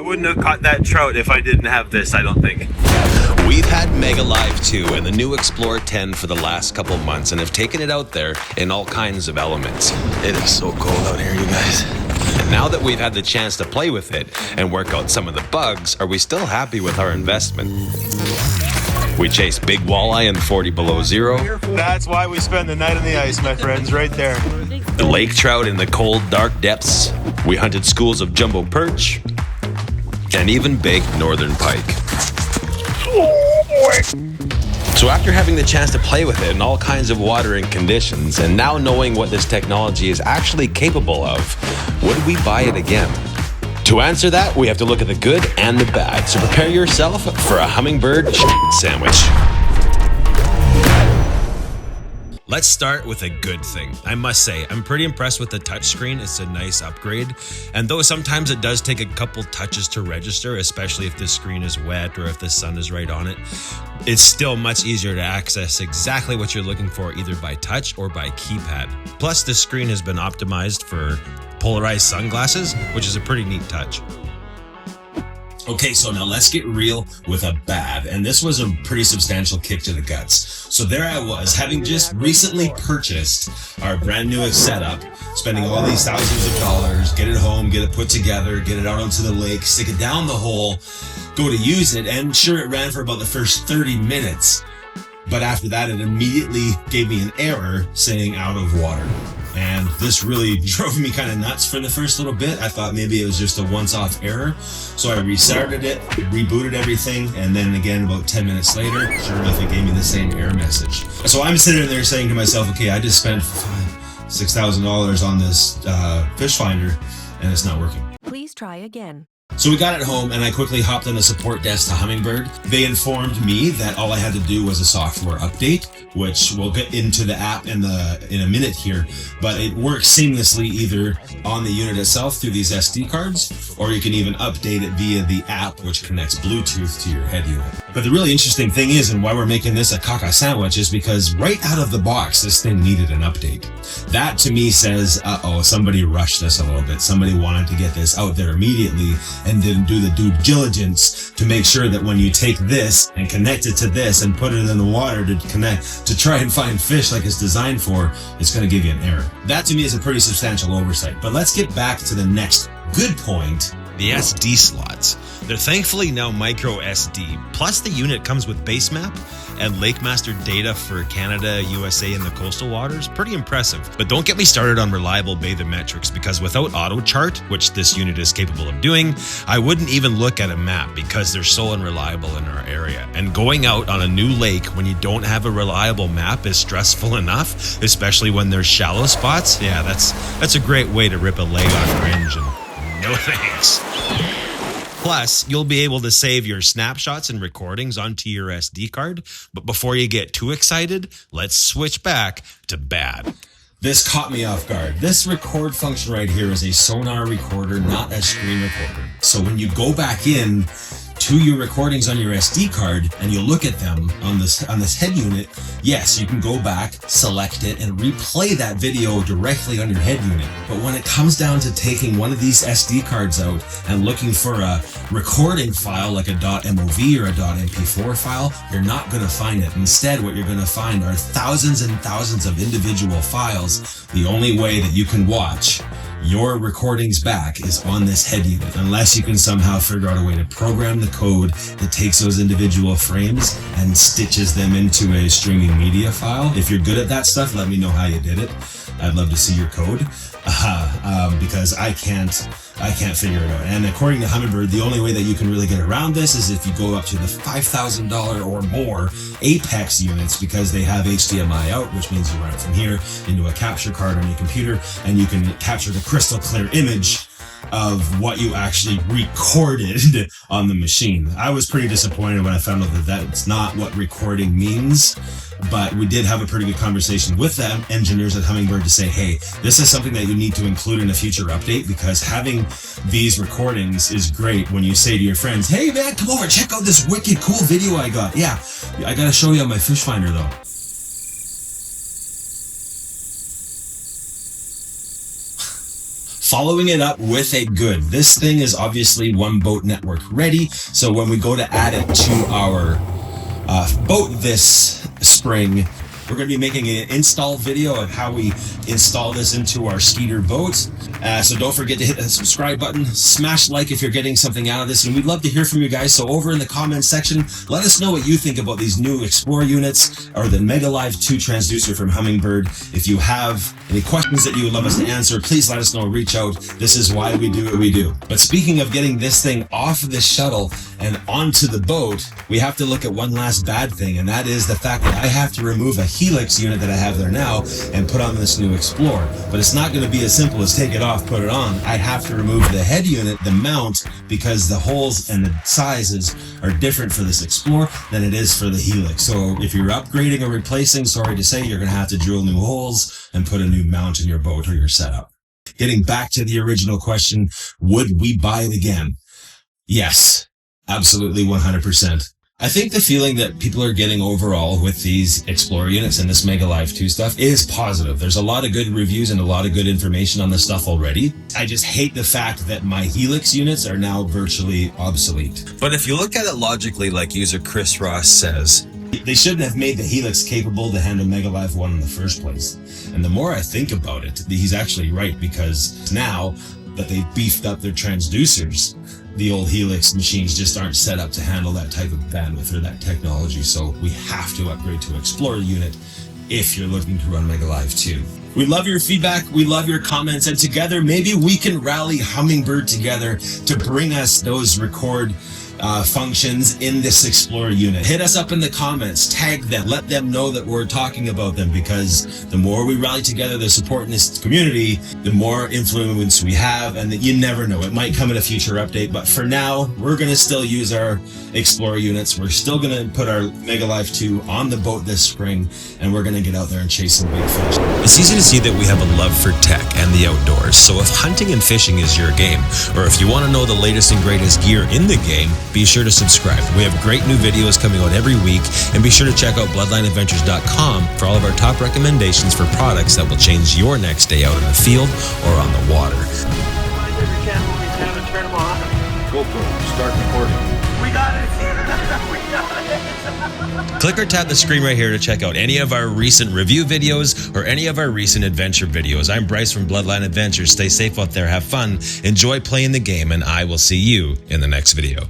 wouldn't have caught that trout if I didn't have this, I don't think. We've had Mega Live 2 and the new Xplore 10 for the last couple months and have taken it out there in all kinds of elements. It is so cold out here, you guys. And now that we've had the chance to play with it and work out some of the bugs, are we still happy with our investment? We chased big walleye in 40 below zero. That's why we spend the night on the ice, my friends, right there. The lake trout in the cold, dark depths. We hunted schools of jumbo perch and even big northern pike. So after having the chance to play with it in all kinds of watering conditions and now knowing what this technology is actually capable of, would we buy it again? To answer that, we have to look at the good and the bad. So prepare yourself for a hummingbird sandwich. Let's start with a good thing. I must say, I'm pretty impressed with the touchscreen. It's a nice upgrade. And though sometimes it does take a couple touches to register, especially if the screen is wet or if the sun is right on it, it's still much easier to access exactly what you're looking for either by touch or by keypad. Plus, the screen has been optimized for polarized sunglasses, which is a pretty neat touch. Okay, so now let's get real with a bad, and this was a pretty substantial kick to the guts. So there I was, having just recently purchased our brand new setup, spending all these thousands of dollars, get it home, get it put together, get it out onto the lake, stick it down the hole, go to use it, and sure, it ran for about the first 30 minutes. But after that, it immediately gave me an error saying out of water. And this really drove me kind of nuts for the first little bit. I thought maybe it was just a once-off error. So I restarted it, rebooted everything, and then again about 10 minutes later, sure enough, it gave me the same error message. So I'm sitting there saying to myself, okay, I just spent $6,000 on this fish finder, and it's not working. Please try again. So we got it home and I quickly hopped on the support desk to Hummingbird. They informed me that all I had to do was a software update, which we'll get into the app in a minute here, but it works seamlessly either on the unit itself through these SD cards, or you can even update it via the app, which connects Bluetooth to your head unit. But the really interesting thing is, and why we're making this a caca sandwich, is because right out of the box, this thing needed an update. That to me says, uh-oh, somebody rushed this a little bit. Somebody wanted to get this out there immediately and didn't do the due diligence to make sure that when you take this and connect it to this and put it in the water to connect, to try and find fish like it's designed for, it's going to give you an error. That to me is a pretty substantial oversight. But let's get back to the next good point. The SD slots. They're thankfully now micro SD. Plus the unit comes with base map and Lake Master data for Canada, USA, and the coastal waters. Pretty impressive. But don't get me started on reliable bathymetrics, because without auto chart, which this unit is capable of doing, I wouldn't even look at a map because they're so unreliable in our area. And going out on a new lake when you don't have a reliable map is stressful enough, especially when there's shallow spots. Yeah, that's a great way to rip a leg on cringe, and no thanks. Plus, you'll be able to save your snapshots and recordings onto your SD card. But before you get too excited, let's switch back to bad. This caught me off guard. This record function right here is a sonar recorder, not a screen recorder. So when you go back in to your recordings on your SD card and you look at them on this head unit, yes, you can go back, select it, and replay that video directly on your head unit. But when it comes down to taking one of these SD cards out and looking for a recording file like a .mov or a .mp4 file, you're not going to find it. Instead, what you're going to find are thousands and thousands of individual files. The only way that you can watch your recordings back is on this head unit, unless you can somehow figure out a way to program the code that takes those individual frames and stitches them into a streaming media file. If you're good at that stuff, let me know how you did it. I'd love to see your code, because I can't figure it out. And according to Hummingbird, the only way that you can really get around this is if you go up to the $5,000 or more Apex units, because they have HDMI out, which means you run it from here into a capture card on your computer, and you can capture the crystal clear image of what you actually recorded on the machine. I was pretty disappointed when I found out that that's not what recording means, but we did have a pretty good conversation with the engineers at Hummingbird to say, hey, this is something that you need to include in a future update, because having these recordings is great when you say to your friends, hey man, come over, check out this wicked cool video I got. Yeah, I gotta show you on my fish finder though. following it up with a good. This thing is obviously One Boat Network ready, so when we go to add it to our boat this spring, we're going to be making an install video of how we install this into our Skeeter boat. So don't forget to hit that subscribe button, smash like if you're getting something out of this, and we'd love to hear from you guys. So over in the comment section, let us know what you think about these new Xplore units or the MegaLive 2 transducer from Hummingbird. If you have any questions that you would love us to answer, please let us know, reach out. This is why we do what we do. But speaking of getting this thing off the shuttle and onto the boat, we have to look at one last bad thing, and that is the fact that I have to remove a Helix unit that I have there now and put on this new Xplore. But it's not going to be as simple as take it off, put it on. I have to remove the head unit, the mount, because the holes and the sizes are different for this Xplore than it is for the Helix. So if you're upgrading or replacing, sorry to say, you're going to have to drill new holes and put a new mount in your boat or your setup. Getting back to the original question, would we buy it again? Yes, absolutely 100%. I think the feeling that people are getting overall with these Xplore units and this MegaLive 2 stuff is positive. There's a lot of good reviews and a lot of good information on this stuff already. I just hate the fact that my Helix units are now virtually obsolete. But if you look at it logically, like user Chris Ross says, they shouldn't have made the Helix capable to handle MegaLive 1 in the first place. And the more I think about it, he's actually right, because now that they've beefed up their transducers, the old Helix machines just aren't set up to handle that type of bandwidth or that technology. So we have to upgrade to Xplore unit if you're looking to run MegaLive 2. We love your feedback. We love your comments. And together, maybe we can rally Hummingbird together to bring us those record functions in this Xplore unit. Hit us up in the comments, tag them, let them know that we're talking about them, because the more we rally together the support in this community, the more influence we have, and that you never know, it might come in a future update. But for now, we're going to still use our Xplore units. We're still going to put our MegaLive 2 on the boat this spring, and we're going to get out there and chase some big fish. it's easy to see that we have a love for tech and the outdoors. So if hunting and fishing is your game, or if you want to know the latest and greatest gear in the game, be sure to subscribe. We have great new videos coming out every week, and be sure to check out bloodlineadventures.com for all of our top recommendations for products that will change your next day out in the field or on the water. GoPro, start recording. We got it! We got it! Click or tap the screen right here to check out any of our recent review videos or any of our recent adventure videos. I'm Bryce from Bloodline Adventures. Stay safe out there, have fun, enjoy playing the game, and I will see you in the next video.